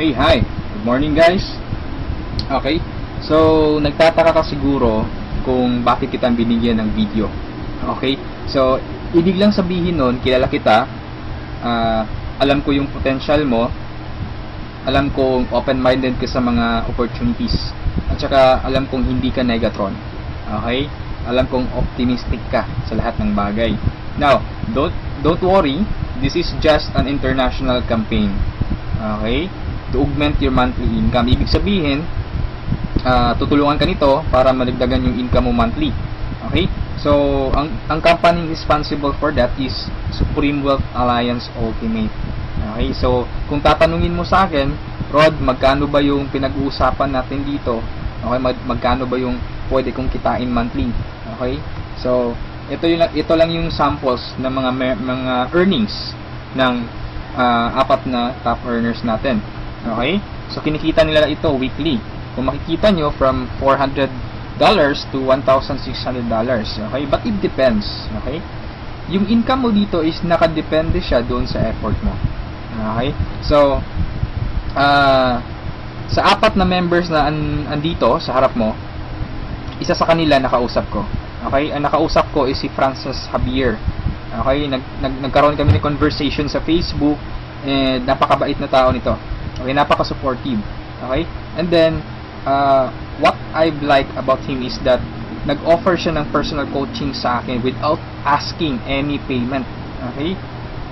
Okay, hi. Good morning guys. Okay, so nagtataka ka siguro kung bakit kita binigyan ng video. Okay, so ibig lang sabihin nun, kilala kita, alam ko yung potential mo, alam kong open-minded ka sa mga opportunities, at saka alam kong hindi ka negatron. Okay, alam kong optimistic ka sa lahat ng bagay. Now, don't worry, this is just an international campaign. Okay, to augment your monthly income. Ibig sabihin, tutulungan ka nito para madagdagan yung income mo monthly. Okay? So, ang company responsible for that is Supreme Wealth Alliance Ultimate. Okay? So, kung tatanungin mo sa akin, Rod, magkano ba yung pinag-uusapan natin dito? Okay? Magkano ba yung pwede kong kitain monthly? Okay? So, ito lang yung samples ng mga earnings ng apat na top earners natin. Okay? So, kinikita nila ito weekly. Kung makikita nyo, from $400 to $1,600. Okay? But it depends. Okay? Yung income mo dito is nakadepende siya doon sa effort mo. Okay? So, sa apat na members na andito sa harap mo, isa sa kanila nakausap ko. Okay? Ang nakausap ko is si Francis Javier. Okay? Nagkaroon kami ng conversation sa Facebook, and napakabait na tao nito. Okay, napaka-supportive. Okay? And then, what I like about him is that nag-offer siya ng personal coaching sa akin without asking any payment. Okay?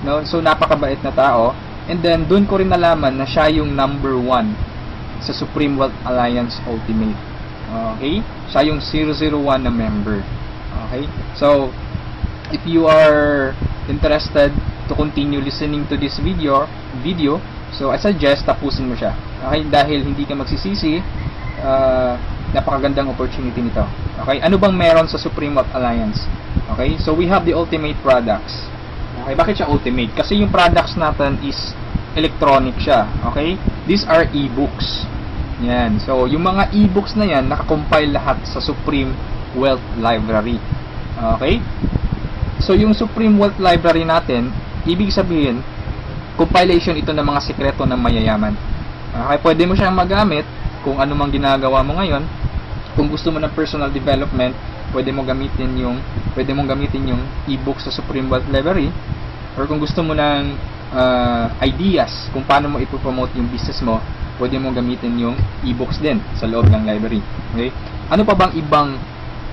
No? So, napakabait na tao. And then, doon ko rin nalaman na siya yung number 1 sa Supreme Wealth Alliance Ultimate. Okay? Siya yung 001 na member. Okay? So, if you are interested to continue listening to this video, so I suggest tapusin mo siya. Okay? Dahil hindi ka magsisisi, napakagandang opportunity nito. Okay? Ano bang meron sa Supreme Wealth Alliance? Okay? So we have the ultimate products. Okay? Bakit siya ultimate? Kasi yung products natin is electronic siya. Okay? These are e-books. Yan. So yung mga e-books na yan, nakakompile lahat sa Supreme Wealth Library. Okay? So yung Supreme Wealth Library natin, ibig sabihin, compilation ito ng mga sikreto ng mayayaman. Okay, pwede mo siyang magamit kung ano mang ginagawa mo ngayon. Kung gusto mo ng personal development, pwede mong gamitin yung e-book sa Supreme Wealth Library. Or kung gusto mo ng ideas kung paano mo ipopromote yung business mo, pwede mong gamitin yung e-books din sa loob ng library. Okay? Ano pa bang ibang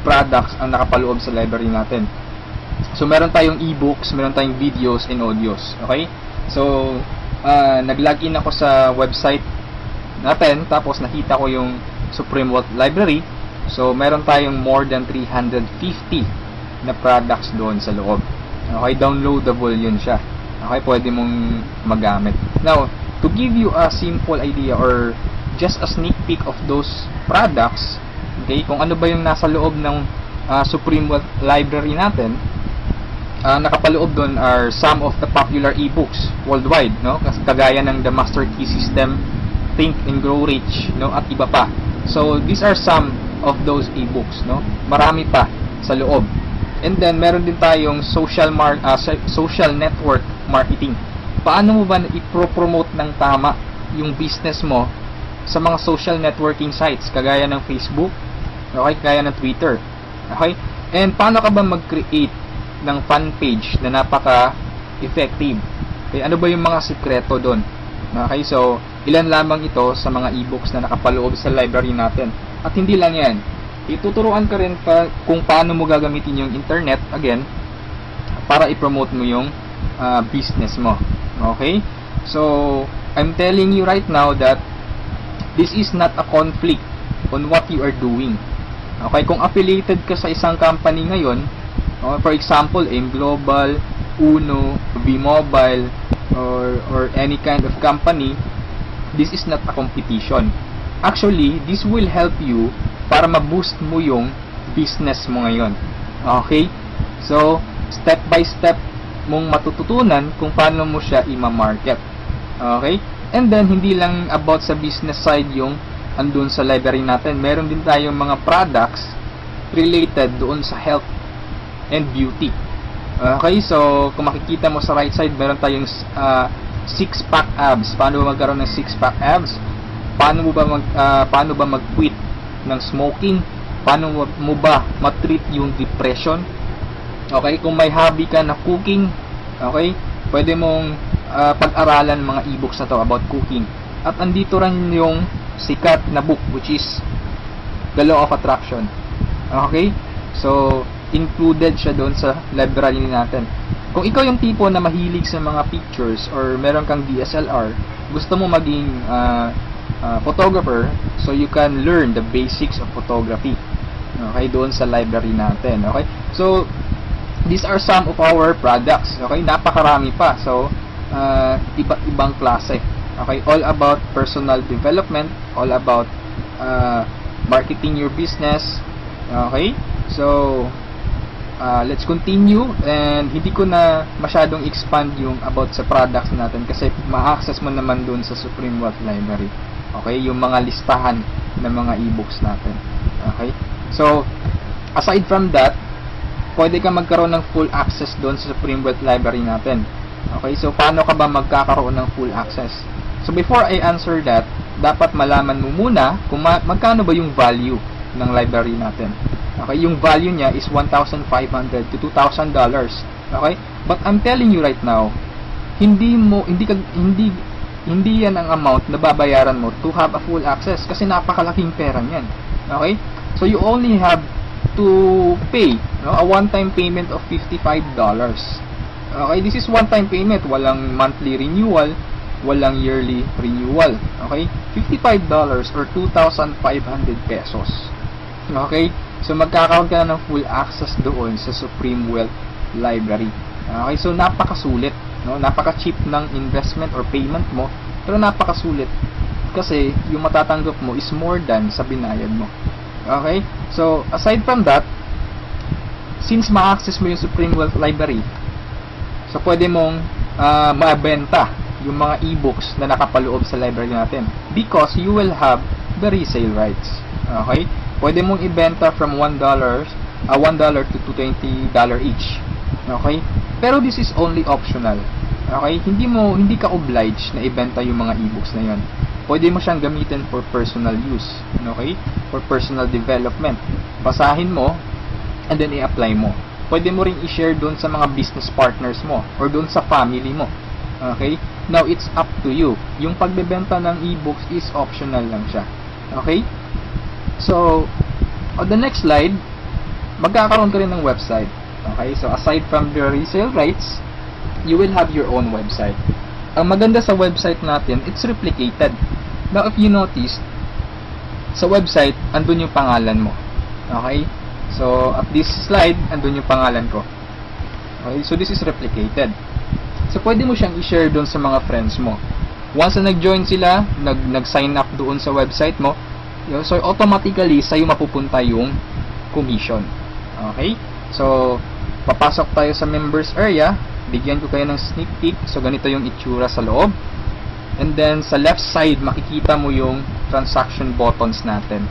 products ang nakapaloob sa library natin? So meron tayong e-books, meron tayong videos and audios. Okay? So, nag-login ako sa website natin, tapos nakita ko yung Supreme Wealth Library. So, meron tayong more than 350 na products doon sa loob. Okay, downloadable yun siya. Okay, pwede mong magamit. Now, to give you a simple idea or just a sneak peek of those products, okay, kung ano ba yung nasa loob ng Supreme Wealth Library natin, nakapaloob doon are some of the popular e-books worldwide, no? Kagaya ng The Master Key System, Think and Grow Rich, no? At iba pa. So these are some of those e-books, no? Marami pa sa loob. And then meron din tayong social network marketing. Paano mo ba i-promote ng tama yung business mo sa mga social networking sites kagaya ng Facebook, okay, kagaya ng Twitter. Okay? And paano ka ba mag-create ng fan page na napaka-effective? Okay, ano ba yung mga sikreto doon? Okay, so ilan lamang ito sa mga e-books na nakapaloob sa library natin. At hindi lang yan, ituturuan ka rin pa kung paano mo gagamitin yung internet, again, para i-promote mo yung business mo. Okay, so I'm telling you right now that this is not a conflict on what you are doing. Okay, kung affiliated ka sa isang company ngayon, for example, AIM Global, Uno, V-Mobile, or any kind of company, this is not a competition. Actually, this will help you para ma-boost mo yung business mo ngayon. Okay? So, step by step mong matututunan kung paano mo siya i-market. Okay? And then, hindi lang about sa business side yung andun sa library natin. Meron din tayong mga products related doon sa health and beauty. Okay, so kung makikita mo sa right side, meron tayong six-pack abs. Paano ba magkaroon ng six-pack abs? Paano ba mag-quit ng smoking? Paano mo ba matreat yung depression? Okay, kung may hobby ka na cooking, okay, pwede mong pag-aralan mga e-books na to about cooking. At andito rin yung sikat na book, which is The Law of Attraction. Okay, so included siya doon sa library natin. Kung ikaw yung tipo na mahilig sa mga pictures or meron kang DSLR, gusto mo maging photographer, so you can learn the basics of photography. Okay, doon sa library natin. Okay, so these are some of our products. Okay, napakarami pa. So iba't ibang klase. Okay, all about personal development, all about marketing your business. Okay, so let's continue, and hindi ko na masyadong expand yung about sa products natin kasi ma-access mo naman dun sa Supreme Wealth Library. Okay, yung mga listahan ng mga e-books natin. Okay, so aside from that, pwede ka magkaroon ng full access dun sa Supreme Wealth Library natin. Okay, so paano ka ba magkakaroon ng full access? So before I answer that, dapat malaman mo muna kung magkano ba yung value ng library natin. Okay, yung value niya is $1,500 to $2,000. Okay? But I'm telling you right now, hindi yan ang amount na babayaran mo to have a full access kasi napakalaking pera niyan. Okay? So you only have to pay, no, a one-time payment of $55. Okay, this is one-time payment, walang monthly renewal, walang yearly renewal. Okay? $55 or 2,500 pesos. Okay? So magkakaroon ka na ng full access doon sa Supreme Wealth Library. Okay? So napakasulit, no? Napaka-cheap ng investment or payment mo, pero napakasulit kasi yung matatanggap mo is more than sa binayad mo. Okay? So aside from that, since ma-access mo yung Supreme Wealth Library, so pwede mong mabenta yung mga e-books na nakapaloob sa library natin because you will have the resale rights. Okay? Pwede mong ibenta from $1 to $20 each. Okay? Pero this is only optional. Okay? Hindi ka obliged na ibenta yung mga e-books na yon. Pwede mo siyang gamitin for personal use. Okay? For personal development. Basahin mo and then i-apply mo. Pwede mo ring i-share doon sa mga business partners mo or doon sa family mo. Okay? Now, it's up to you. Yung pagbebenta ng e-books is optional lang siya. Okay? So, on the next slide, magkakaroon ka rin ng website. Okay? So, aside from the resale rights, you will have your own website. Ang maganda sa website natin, it's replicated. Now, if you notice, sa website, andun yung pangalan mo. Okay? So, at this slide, andun yung pangalan ko. Okay? So, this is replicated. So, pwede mo siyang i-share doon sa mga friends mo. Once na nag-join sila, nag-sign up doon sa website mo, so automatically, sa'yo mapupunta yung commission. Okay? So, papasok tayo sa members area. Bigyan ko kayo ng sneak peek. So, ganito yung itsura sa loob. And then, sa left side, makikita mo yung transaction buttons natin.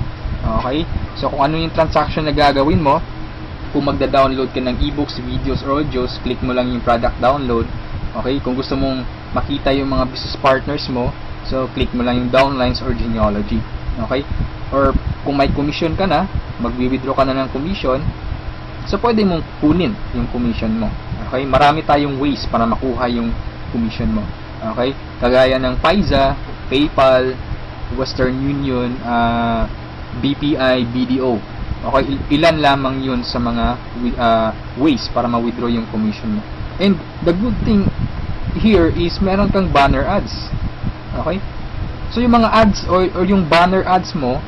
Okay? So, kung ano yung transaction na gagawin mo, kung magda-download ka ng ebooks, videos, or audios, click mo lang yung product download. Okay? Kung gusto mong makita yung mga business partners mo, so, click mo lang yung downlines or genealogy. Okay? Or kung may commission ka na, magwi-withdraw ka na ng commission, so pwede mong kunin yung commission mo. Okay? Marami tayong ways para makuha yung commission mo. Okay? Kagaya ng Payza, PayPal, Western Union, BPI, BDO. Okay? Ilan lamang yun sa mga ways para ma-withdraw yung commission mo. And the good thing here is meron kang banner ads. Okay? So, yung mga ads or yung banner ads mo,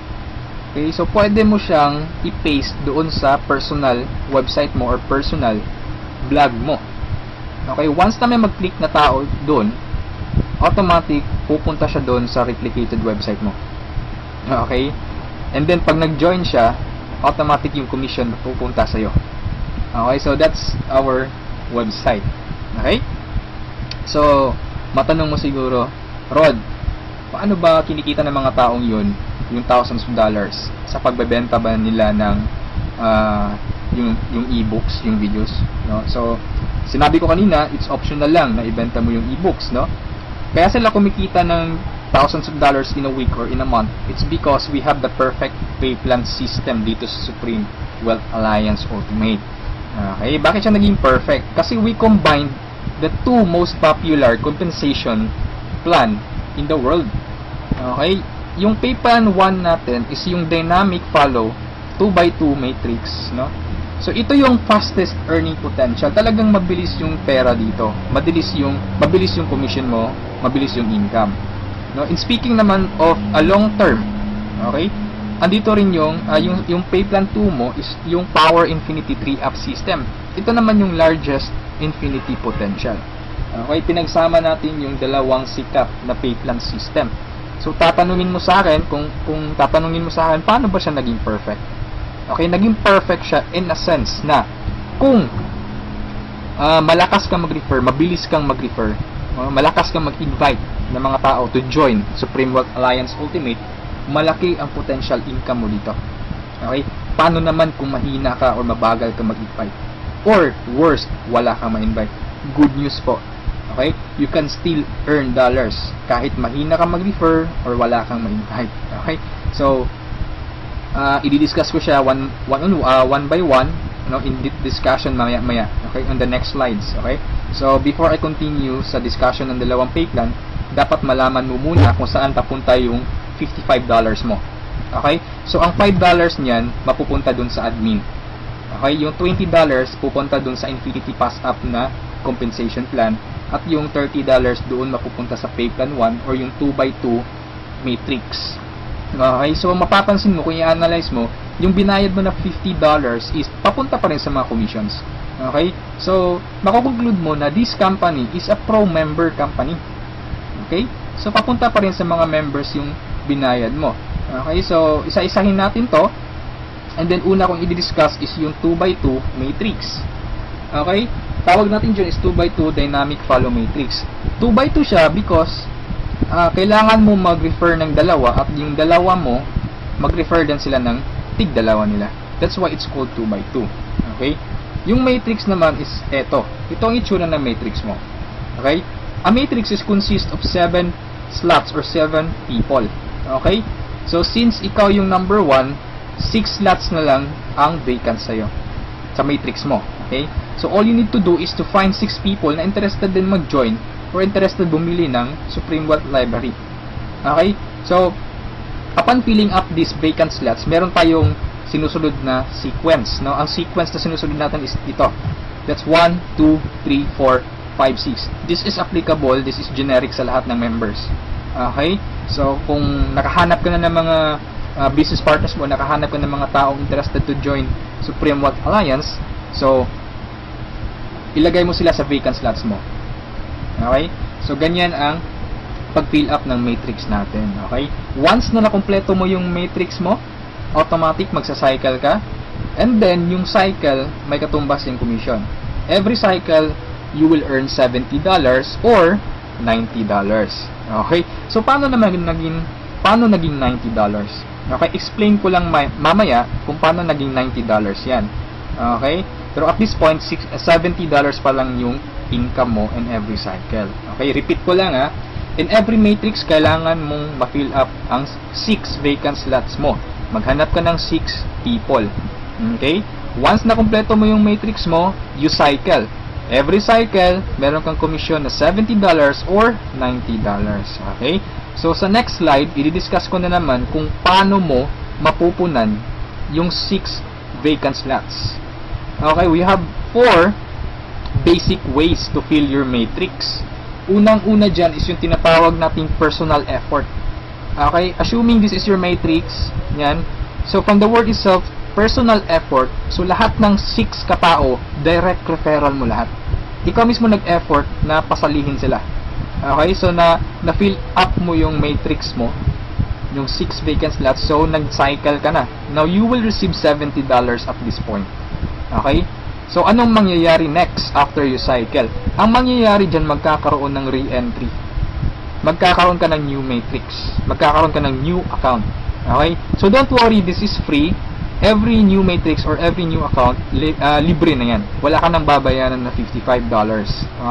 okay, so pwede mo siyang i-paste doon sa personal website mo or personal blog mo. Okay, once na may mag-click na tao doon, automatic pupunta siya doon sa replicated website mo. Okay? And then, pag nag-join siya, automatic yung commission pupunta sa'yo. Okay, so that's our website. Okay? So, matanong mo siguro, Rod, paano ba kinikita ng mga taong yun yung thousands of dollars sa pagbebenta ba nila ng yung e-books, yung videos, no? So, sinabi ko kanina, it's optional lang na ibenta mo yung e-books, no? Kaya sila kumikita ng thousands of dollars in a week or in a month. It's because we have the perfect pay plan system dito sa Supreme Wealth Alliance Ultimate. Okay, bakit siya naging perfect? Kasi we combined the two most popular compensation plan in the world. Okay, yung pay plan 1 natin is yung dynamic follow 2x2 matrix, no? So ito yung fastest earning potential. Talagang mabilis yung pera dito. Mabilis yung commission mo, mabilis yung income. No, in speaking naman of a long term, okay? Andito rin yung pay plan 2 mo is yung Power Infinity 3-up system. Ito naman yung largest infinity potential. Okay, pinagsama natin yung dalawang sikat na pay plan system. So tatanungin mo sa akin kung tatanungin mo sa akin paano ba siya naging perfect? Okay, naging perfect siya in a sense na kung malakas kang mag-refer, mabilis kang mag-refer, malakas kang mag-invite ng mga tao to join Supreme Wealth Alliance Ultimate, malaki ang potential income mo dito. Okay? Paano naman kung mahina ka or mabagal ka mag-invite? Or worst, wala kang ma-invite? Good news po. Okay? You can still earn dollars kahit mahina ka mag-refer or wala kang ma-invite. Okay? So, i-discuss ko siya one by one, in discussion maya-maya. Okay? On the next slides. Okay? So, before I continue sa discussion ng dalawang pay plan, dapat malaman mo muna kung saan papunta yung $55 mo. Okay? So, ang $5 niyan, mapupunta dun sa admin. Okay? Yung $20 pupunta dun sa Infinity Pass Up na compensation plan. At yung $30 doon mapupunta sa pay plan 1 or yung 2x2 matrix. Okay? So, mapapansin mo, kung i-analyze mo, yung binayad mo na $50 is papunta pa rin sa mga commissions. Okay? So, makukonclude mo na this company is a pro-member company. Okay? So, papunta pa rin sa mga members yung binayad mo. Okay? So, isa-isahin natin to. And then, una kong i-discuss is yung 2x2 matrix. Okay? Tawag natin dyan is 2x2 dynamic follow matrix. 2x2 siya because kailangan mo mag-refer ng dalawa at yung dalawa mo, mag-refer din sila ng tig-dalawa nila. That's why it's called 2x2. Okay? Yung matrix naman is eto. Ito ang itsura ng matrix mo. Okay? A matrix is consist of 7 slots or 7 people. Okay? So, since ikaw yung number 1, 6 slots na lang ang vacant sa'yo sa matrix mo. Okay? So, all you need to do is to find 6 people na interested din mag-join or interested bumili ng Supreme Wealth Library. Okay? So, upon filling up these vacant slots, meron tayong sinusunod na sequence. No? Ang sequence na sinusunod natin is ito. That's 1, 2, 3, 4, 5, 6. This is applicable, this is generic sa lahat ng members. Okay? So, kung nakahanap ka na ng mga business partners mo, nakahanap ka ng mga taong interested to join Supreme Wealth Alliance, so, ilagay mo sila sa vacant slots mo. Okay? So, ganyan ang pag-fill up ng matrix natin. Okay? Once na nakompleto mo yung matrix mo, automatic magsa-cycle ka, and then, yung cycle, may katumbas yung commission. Every cycle, you will earn $70 or $90. Okay? So, paano naging $90? Okay? Explain ko lang mamaya kung paano naging $90 yan. Okay? Pero at this point, $70 pa lang yung income mo in every cycle. Okay? Repeat ko lang ha. In every matrix, kailangan mong ma-fill up ang 6 vacant slots mo. Maghanap ka ng 6 people. Okay? Once na kumpleto mo yung matrix mo, you cycle. Every cycle, meron kang commission na $70 or $90. Okay? So, sa next slide, i-discuss ko na naman kung paano mo mapupunan yung 6 vacant slots. Okay? We have 4 basic ways to fill your matrix. Unang-una dyan is yung tinatawag nating personal effort. Okay? Assuming this is your matrix, yan. So, from the word itself, personal effort, so lahat ng 6 katao, direct referral mo lahat. Ikaw mismo nag-effort na pasalihin sila. Okay? So, na-fill up mo yung matrix mo, yung 6 vacant slots, so nag-cycle ka na. Now, you will receive $70 at this point. Okay? So, anong mangyayari next after you cycle? Ang mangyayari dyan, magkakaroon ng re-entry. Magkakaroon ka ng new matrix. Magkakaroon ka ng new account. Okay? So, don't worry, this is free. Every new matrix or every new account, libre na yan. Wala ka nang babayaran na $55.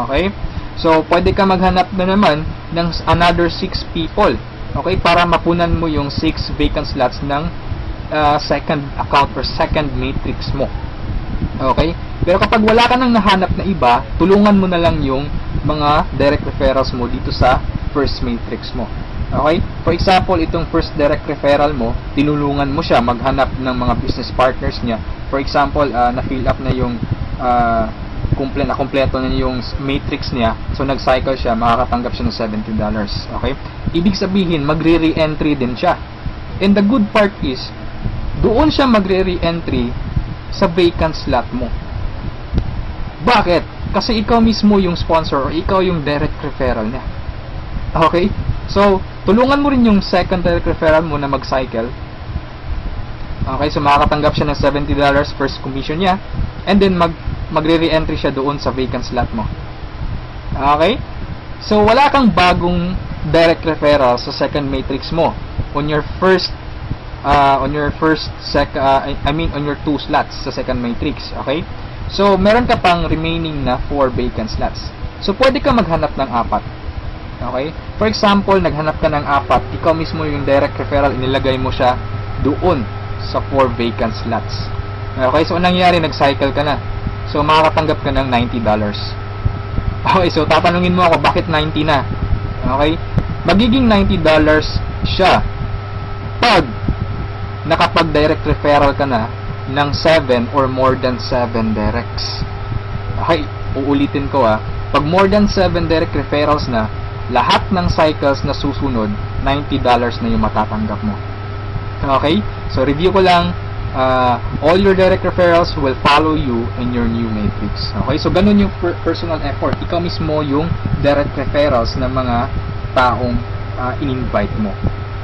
Okay? So, pwede ka maghanap na naman ng another 6 people. Okay? Para mapunan mo yung 6 vacant slots ng second account or second matrix mo. Okay? Pero kapag wala ka nang nahanap na iba, tulungan mo na lang yung mga direct referrals mo dito sa first matrix mo. Okay? For example, itong first direct referral mo, tinulungan mo siya maghanap ng mga business partners niya. For example, na-fill up na yung kompleto na yung matrix niya. So, nag-cycle siya, makakatanggap siya ng $70. Okay? Ibig sabihin, magre-re-entry din siya. And the good part is, doon siya magre-re-entry sa vacant slot mo. Bakit? Kasi ikaw mismo yung sponsor or ikaw yung direct referral niya. Okay? So, tulungan mo rin yung second direct referral mo na mag-cycle. Okay? So, makakatanggap siya ng $70 first commission niya. And then, magre-re-entry siya doon sa vacant slot mo. Okay? So, wala kang bagong direct referral sa second matrix mo on your first on your 2 slots sa second matrix. Okay? So, meron ka pang remaining na 4 vacant slots. So, pwede ka maghanap ng 4. Okay? For example, naghanap ka ng 4, ikaw mismo yung direct referral, inilagay mo siya doon sa 4 vacant slots. Okay? So, anong nangyari? Nag-cycle ka na. So, makakatanggap ka ng $90. Okay, so tatanungin mo ako, bakit 90 na? Okay? Magiging $90 siya pag nakapag-direct referral ka na ng 7 or more than 7 directs. Okay, uulitin ko pag more than 7 direct referrals na, lahat ng cycles na susunod, $90 na yung matatanggap mo. Okay? So, review ko lang. All your direct referrals will follow you in your new matrix. Okay? So, ganun yung personal effort. Ikaw mismo yung direct referrals ng mga taong in-invite mo.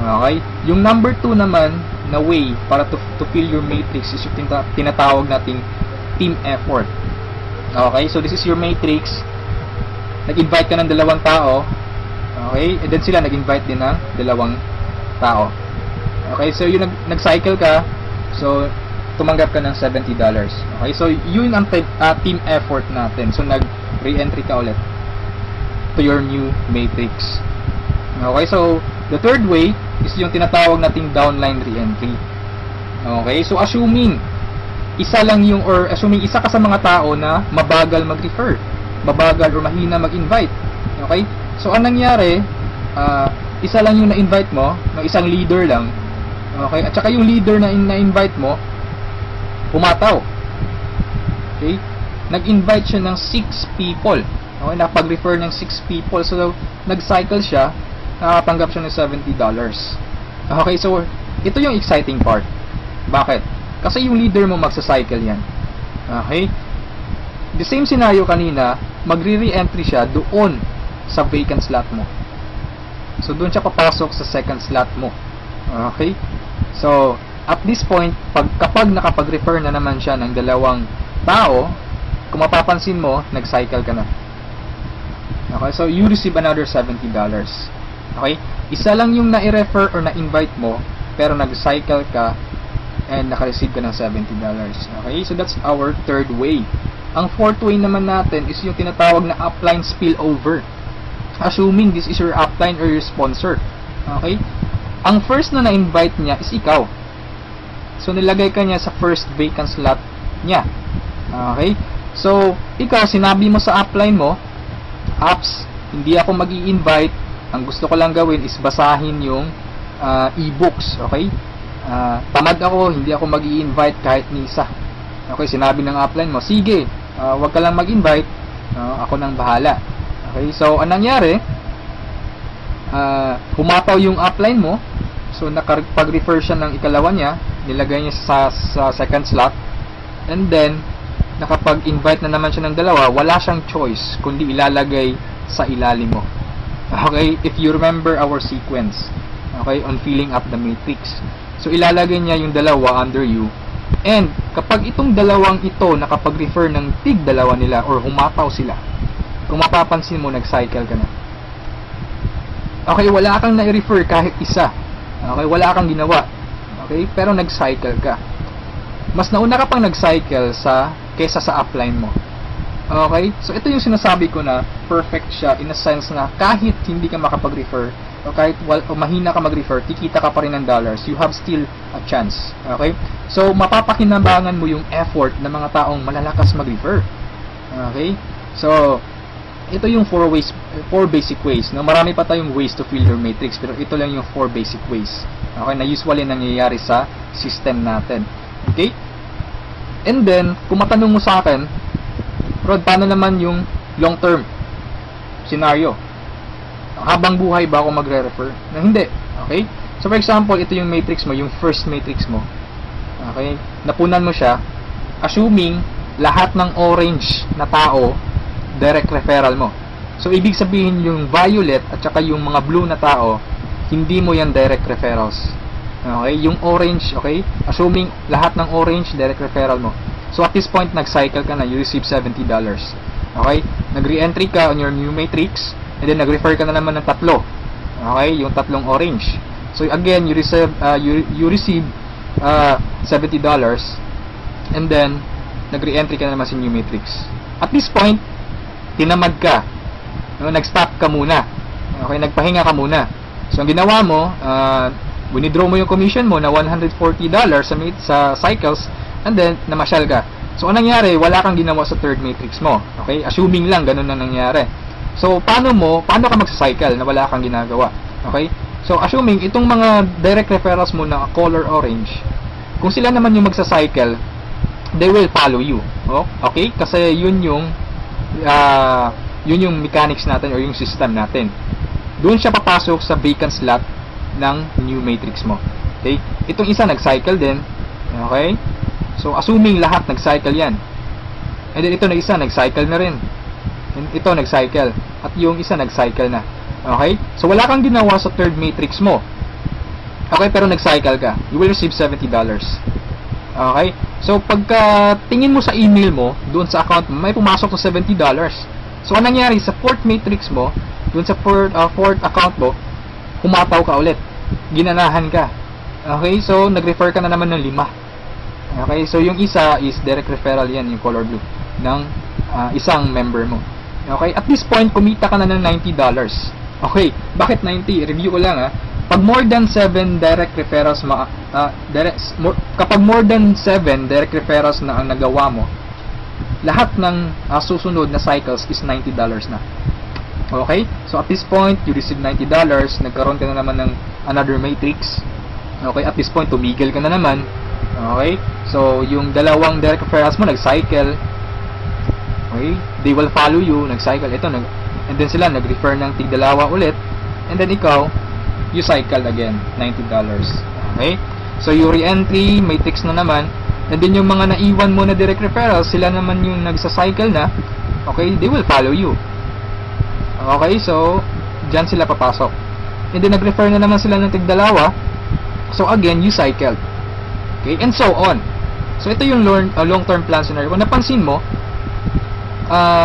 Okay? Yung number 2 naman na way para to fill your matrix is yung tinatawag nating team effort. Okay? So, this is your matrix. Nag-invite ka ng 2 tao. Okay? And then sila nag-invite din ng 2 tao. Okay? So, yung nag-cycle ka, so, tumanggap ka ng $70. Okay? So, yun ang team effort natin. So, nag-re-entry ka ulit to your new matrix. Okay? So, the third way is yung tinatawag nating downline re-entry. Okay? So, assuming isa ka sa mga tao na mabagal mag-refer, mabagal or mahina mag-invite. Okay? So, anong nangyari, isa lang yung na-invite mo, ng isang leader lang. Okay? At saka yung leader na na-invite mo, pumataw. Okay? Nag-invite siya ng 6 people. Okay? Nakapag-refer ng 6 people. So, nag-cycle siya, nakatanggap siya ng $70. Okay? So, ito yung exciting part. Bakit? Kasi yung leader mo magsa-cycle yan. Okay? The same scenario kanina, magre-re-entry siya doon sa vacant slot mo. So, doon siya papasok sa second slot mo. Okay? So, at this point, kapag nakapag-refer na naman siya ng 2 tao, kung mapapansin mo, nag-cycle ka na. Okay? So, you receive another $70. Okay? Isa lang yung na-refer or na-invite mo, pero nag-cycle ka and naka-receive ka ng $70. Okay? So, that's our third way. Ang fourth way naman natin is yung tinatawag na upline spillover. Assuming this is your upline or your sponsor. Okay? Ang first na na-invite niya is ikaw. So, nilagay ka niya sa first vacant slot niya. Okay? So, ikaw, sinabi mo sa upline mo, apps, hindi ako mag-i-invite. Ang gusto ko lang gawin is basahin yung e-books. Okay? Tamad ako, hindi ako mag-i-invite kahit ni isa. Okay? Sinabi ng upline mo, sige, wag ka lang mag-invite. Ako nang bahala. Okay? So, anong nangyari? Humataw yung upline mo. So, nakapag-refer siya ng ikalawa niya, nilagay niya sa second slot, and then, nakapag-invite na naman siya ng 2, wala siyang choice, kundi ilalagay sa ilalim mo. Okay? If you remember our sequence, okay, on filling up the matrix. So, ilalagay niya yung 2 under you, and kapag itong 2 ito, nakapag-refer ng tig 2 nila, or humataw sila, kung mapapansin mo, nag-cycle ka na. Okay, wala kang na-refer kahit isa. Okay, wala kang ginawa. Okay, pero nag-cycle ka. Mas nauna ka pang nag-cycle kesa sa upline mo. Okay? So, ito yung sinasabi ko na perfect siya in a sense na kahit hindi ka makapag-refer o kahit o mahina ka mag-refer, kikita ka pa rin ng dollars. You have still a chance. Okay? So, mapapakinabangan mo yung effort ng mga taong malalakas mag-refer. Okay? So, ito yung 4 basic ways. No? Marami pa tayong ways to fill your matrix, pero ito lang yung 4 basic ways. Okay? Na usually nangyayari sa system natin. Okay? And then, kung matanong mo sa akin, Rod, paano naman yung long-term scenario? Habang buhay ba ako magre-refer? Na hindi. Okay? So, for example, ito yung matrix mo, yung first matrix mo. Okay? Napunan mo siya, assuming lahat ng orange na tao, direct referral mo. So, ibig sabihin yung violet at saka yung mga blue na tao, hindi mo yan direct referrals. Okay? Yung orange, okay? Assuming lahat ng orange, direct referral mo. So, at this point, nag-cycle ka na, you receive $70. Okay? Nag-re-entry ka on your new matrix, and then nag-refer ka na naman ng tatlo. Okay? Yung tatlong orange. So, again, you receive $70, and then, nag-re-entry ka na naman sa new matrix. At this point, tinamad ka. No? Nag-stop ka muna. Okay? Nagpahinga ka muna. So, ang ginawa mo, winidraw mo yung commission mo na $140 sa cycles, and then, namasyal ka. So, anong nangyari? Wala kang ginawa sa third matrix mo. Okay? Assuming lang, ganun na nangyari. So, paano ka magsa-cycle na wala kang ginagawa? Okay? So, assuming, itong mga direct referrals mo na color orange, kung sila naman yung magsa-cycle, they will follow you. Oh? Okay? Kasi yun yung mechanics natin or yung system natin. Doon siya papasok sa vacant slot ng new matrix mo. Okay? Itong isa nag-cycle din. Okay? So, assuming lahat nag-cycle yan. And then, ito na isa, nag-cycle na rin. And ito, nag-cycle. At yung isa, nag-cycle na. Okay? So, wala kang ginawa sa third matrix mo. Okay? Pero nag-cycle ka. You will receive $70. Okay? So, pagka tingin mo sa email mo, doon sa account mo, may pumasok na $70. So, anong nangyari? Sa fourth matrix mo, doon sa fourth account mo, humataw ka ulit. Ginanahan ka. Okay? So, nag-refer ka na naman ng 5. Okay, so yung isa is direct referral yan, yung color blue, ng isang member mo. Okay, at this point, kumita ka na ng $90. Okay, bakit 90? Review ko lang Pag more than 7 direct referrals, kapag more than 7 direct referrals na ang nagawa mo, lahat ng susunod na cycles is $90 na. Okay, so at this point, you receive $90, nagkaroon ka na naman ng another matrix. Okay, at this point, tumigil ka na naman. Okay? So, yung dalawang direct referrals mo, nag-cycle. Okay? They will follow you, nag-cycle. Ito, and then sila, nag-refer ng tig-dalawa ulit. And then ikaw, you cycle again, $90. Okay? So, yung re-entry, matrix na naman. And then, yung mga naiwan mo na direct referrals, sila naman yung nagsa-cycle na. Okay? They will follow you. Okay? So, dyan sila papasok. And then, nag-refer na naman sila ng tig-dalawa. So, again, you cycle. Okay, and so on. So, ito yung long-term plan scenario. Kung napansin mo,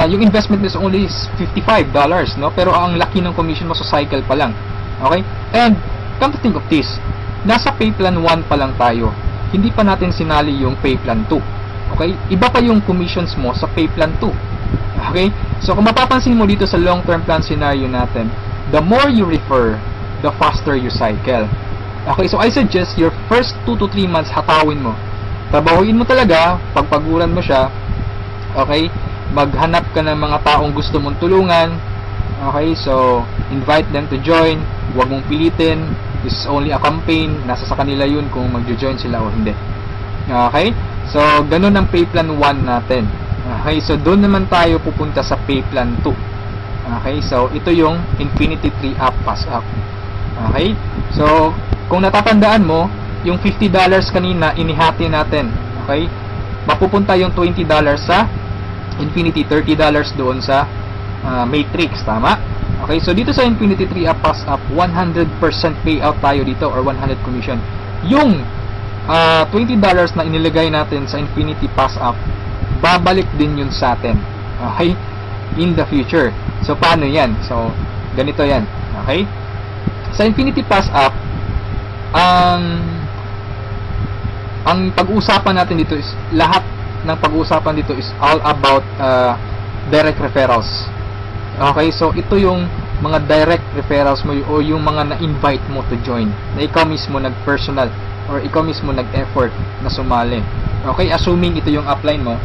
yung investment is only $55, no? Pero ang laki ng commission mo sa cycle pa lang. Okay? And, come to think of this, nasa pay plan 1 pa lang tayo. Hindi pa natin sinali yung pay plan 2. Okay? Iba pa yung commissions mo sa pay plan 2. Okay? So, kung mapapansin mo dito sa long-term plan scenario natin, the more you refer, the faster you cycle. Okay, so I suggest your first 2 to 3 months hatawin mo. Trabahuin mo talaga, pagpaguran mo siya. Okay, maghanap ka ng mga taong gusto mong tulungan. Okay, so invite them to join. Huwag mong pilitin. This is only a campaign. Nasa sa kanila yun kung magjo-join sila o hindi. Okay, so ganun ang pay plan 1 natin. Okay, so doon naman tayo pupunta sa pay plan 2. Okay, so ito yung Infinity 3 Up Pass Up. Okay, so kung natatandaan mo, yung $50 kanina, inihati natin. Okay? Mapupunta yung $20 sa Infinity, $30 doon sa Matrix. Tama? Okay, so dito sa Infinity 3 Up Pass Up, 100% payout tayo dito or 100 commission. Yung $20 na inilagay natin sa Infinity Pass Up, babalik din yun sa atin. Okay? In the future. So, paano yan? So, ganito yan. Okay? Sa Infinity Pass Up, ang pag-uusapan natin dito is lahat ng pag-uusapan dito is all about direct referrals. Okay, so ito yung mga direct referrals mo o yung mga na-invite mo to join, na ikaw mismo nag-personal or ikaw mismo nag-effort na sumali. Okay, assuming ito yung upline mo,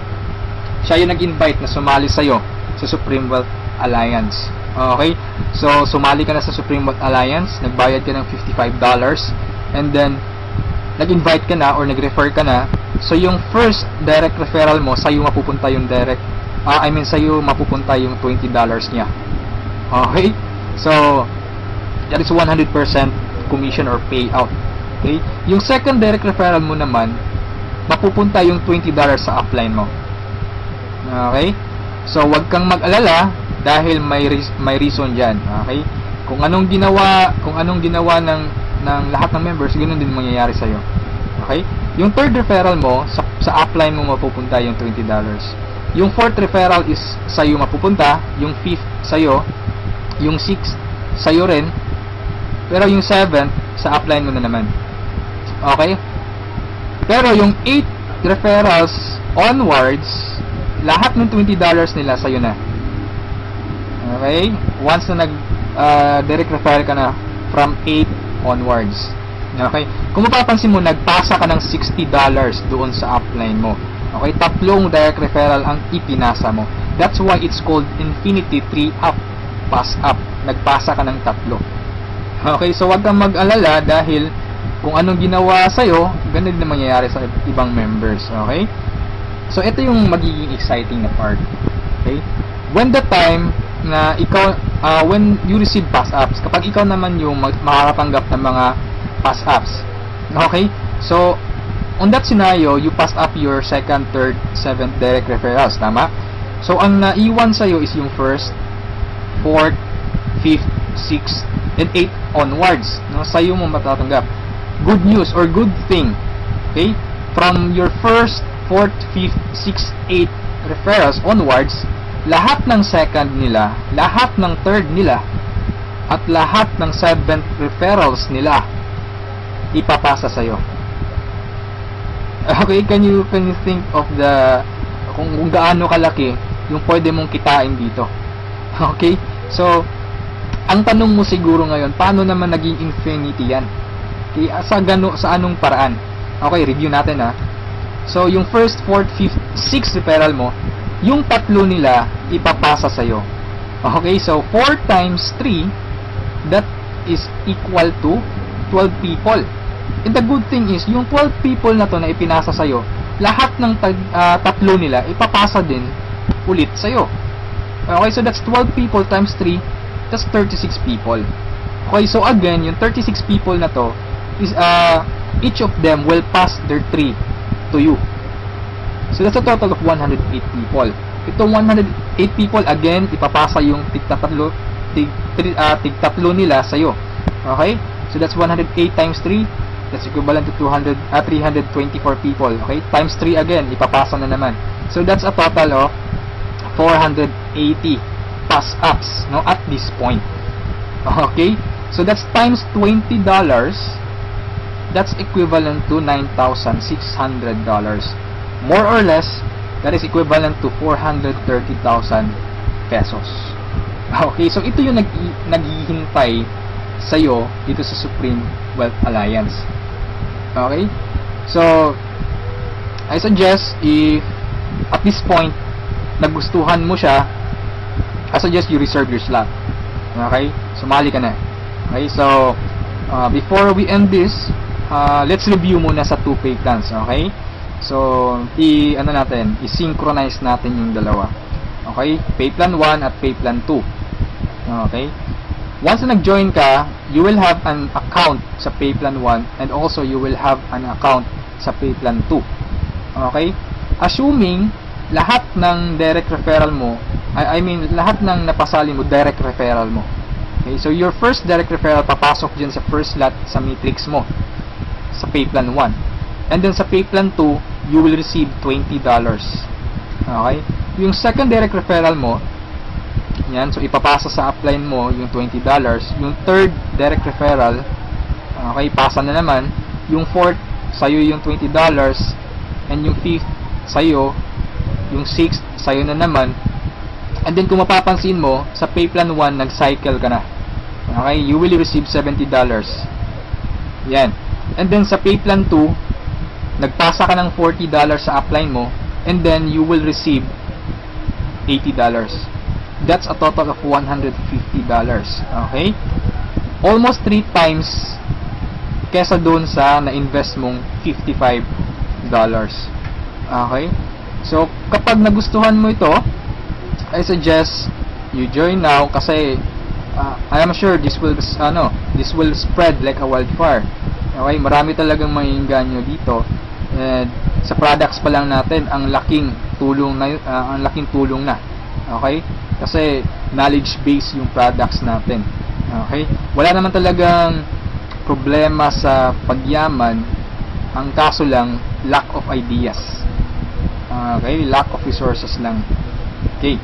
siya yung nag-invite na sumali sa'yo sa Supreme Wealth Alliance. Okay, so sumali ka na sa Supreme Wealth Alliance, nagbayad ka ng $55, and then nag-invite ka na or nag-refer ka na. So yung first direct referral mo, sa'yo mapupunta yung sa'yo mapupunta yung $20 niya. Okay, so that is 100% commission or payout. Okay, yung second direct referral mo naman, mapupunta yung $20 sa upline mo. Okay, so wag kang mag-alala dahil may reason diyan. Okay, kung anong ginawa ng lahat ng members, ganoon din mangyayari sa iyo. Okay, yung third referral mo sa upline mo mapupunta yung $20. Yung fourth referral is sa iyo mapupunta, yung fifth sa iyo, yung sixth sa iyo rin, pero yung seventh sa upline mo na naman. Okay, pero yung 8 referrals onwards, lahat ng $20 nila sa iyo na. Okay, once na direct referral ka na from 8 onwards. Okay, kung mapapansin mo, nagpasa ka ng $60 doon sa upline mo. Okay, tatlong direct referral ang ipinasa mo. That's why it's called Infinity 3 up, pass up. Nagpasa ka ng tatlo. Okay, so wag kang mag-alala dahil kung anong ginawa sa'yo, ganun din mangyayari sa ibang members. Okay, so ito yung magiging exciting na part. Okay, when the time na ikaw, when you receive pass ups, kapag ikaw naman yung makakatanggap ng mga pass ups. Okay, so on that scenario, you pass up your second, third, seventh direct referrals, tama? So ang naiwan sa'yo is yung first, fourth, fifth, sixth, and 8 onwards. No? Sa'yo mo matatanggap. Good news or good thing. Okay, from your first, fourth, fifth, sixth, 8 referrals onwards, lahat ng second nila, lahat ng third nila, at lahat ng seventh referrals nila ipapasa sa'yo. Okay, can you think of kung gaano kalaki yung pwede mong kitain dito? Okay, so ang tanong mo siguro ngayon, paano naman naging infinity yan? Okay, sa anong paraan? Okay, review natin ha. So yung first, fourth, fifth, sixth referral mo, yung tatlo nila ipapasa sa'yo. Okay, so 4 times 3, that is equal to 12 people. And the good thing is, yung 12 people na to na ipinasa sa'yo, lahat ng tatlo nila ipapasa din ulit sa'yo. Okay, so that's 12 people times 3, that's 36 people. Okay, so again, yung 36 people na to is each of them will pass their 3 to you. So that's a total of 108 people. Itong 108 people, again, ipapasa yung tig-tatlo nila sa'yo. Okay, so that's 108 times 3, that's equivalent to 324 people. Okay, times 3 again, ipapasa na naman. So that's a total of 480 pass ups, no, at this point. Okay, so that's times $20, that's equivalent to $9,600. More or less, that is equivalent to 430,000 pesos. Okay, so ito yung naghihintay sa'yo dito sa Supreme Wealth Alliance. Okay, so I suggest, if at this point nagustuhan mo siya, I suggest you reserve your slot. Okay, sumali ka na. Okay, so before we end this, let's review muna sa 2 pay plans. Okay, so i-synchronize natin yung dalawa. Okay, pay plan 1 at pay plan 2. Okay, once na nag-join ka, you will have an account sa pay plan 1 and also you will have an account sa pay plan 2. Okay, assuming lahat ng direct referral mo, I mean lahat ng napasali mo direct referral mo. Okay, so your first direct referral papasok dyan sa first slot sa matrix mo sa pay plan 1, and then sa pay plan 2 you will receive $20. Okay, yung second direct referral mo, yan, so ipapasa sa upline mo yung $20. Yung third direct referral, okay, pasa na naman. Yung fourth, sa'yo yung $20. And yung fifth, sa'yo. Yung sixth, sa'yo na naman. And then kung mapapansin mo, sa pay plan 1, nag-cycle ka na. Okay? You will receive $70. Yan. And then sa pay plan 2, nagpasa ka ng $40 sa upline mo, and then you will receive $80. That's a total of $150. Okay? Almost 3 times kesa doon sa na-invest mong $55. Okay? So, kapag nagustuhan mo ito, I suggest you join now kasi I am sure this will spread like a wildfire. Okay, marami talagang maiinganyo dito. And sa products pa lang natin, ang laking tulong na. Okay? Kasi knowledge base yung products natin. Okay? Wala naman talagang problema sa pagyaman. Ang kaso lang, lack of ideas. Okay? Lack of resources lang. Okay.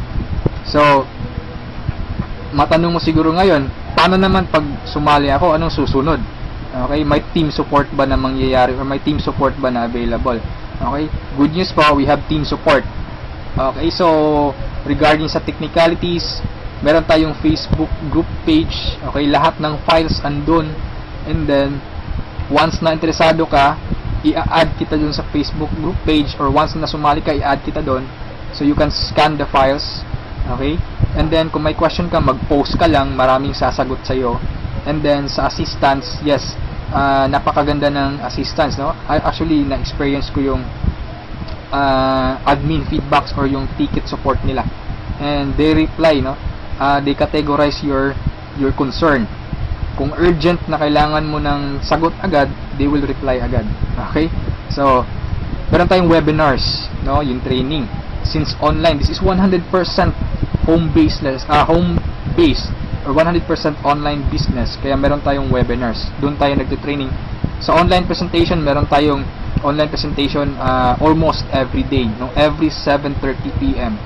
So, matanong mo siguro ngayon, paano naman pag sumali ako, anong susunod? Okay, may team support ba na mangyayari or may team support ba na available? Okay, good news po, we have team support. Okay, so regarding sa technicalities, meron tayong Facebook group page. Okay, lahat ng files andun. And then, once na interesado ka, i-add kita dun sa Facebook group page, or once na sumali ka, i-add kita dun. So you can scan the files. Okay? And then, kung may question ka, mag-post ka lang, maraming sasagot sa'yo. And then, sa assistance, yes, napakaganda ng assistance, no? Actually, na-experience ko yung admin feedbacks or yung ticket support nila. And they reply, no? They categorize your concern. Kung urgent na kailangan mo ng sagot agad, they will reply agad. Okay? So, meron tayong webinars, no? Yung training. Since online, this is 100% home-based or 100% online business. Kaya meron tayong webinars. Doon tayo nagte-training. Sa online presentation, meron tayong online presentation almost every day, no? Every 7:30 PM.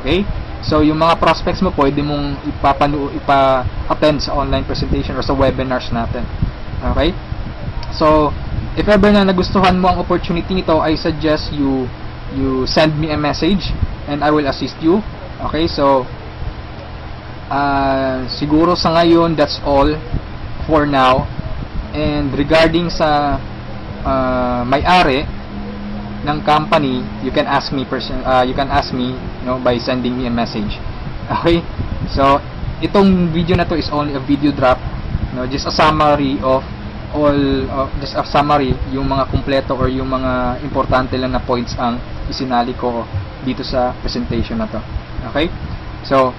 Okay? So, yung mga prospects mo, pwede mong ipa-attend sa online presentation or sa webinars natin. Okay? So, if ever na nagustuhan mo ang opportunity nito, I suggest you send me a message and I will assist you. Okay, so siguro sa ngayon, that's all for now. And regarding sa may-ari ng company, you can ask me by sending me a message. Okay, so itong video na to is only a video drop, no? Just a summary of yung mga kumpleto or yung mga importante lang na points ang isinali ko dito sa presentation na to. Okay? So,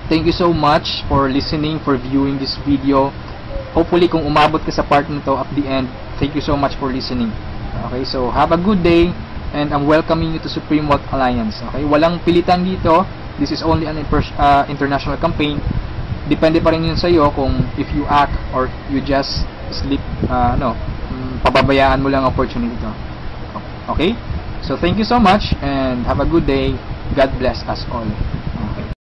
thank you so much for listening, for viewing this video. Hopefully, kung umabot ka sa part nito at the end, thank you so much for listening. Okay? So, have a good day and I'm welcoming you to Supreme Wealth Alliance. Okay? Walang pilitan dito. This is only an international campaign. Depende pa rin yun sa iyo kung if you act or you just pababayaan mo lang ang opportunity to. Okay? So, thank you so much and have a good day. God bless us all.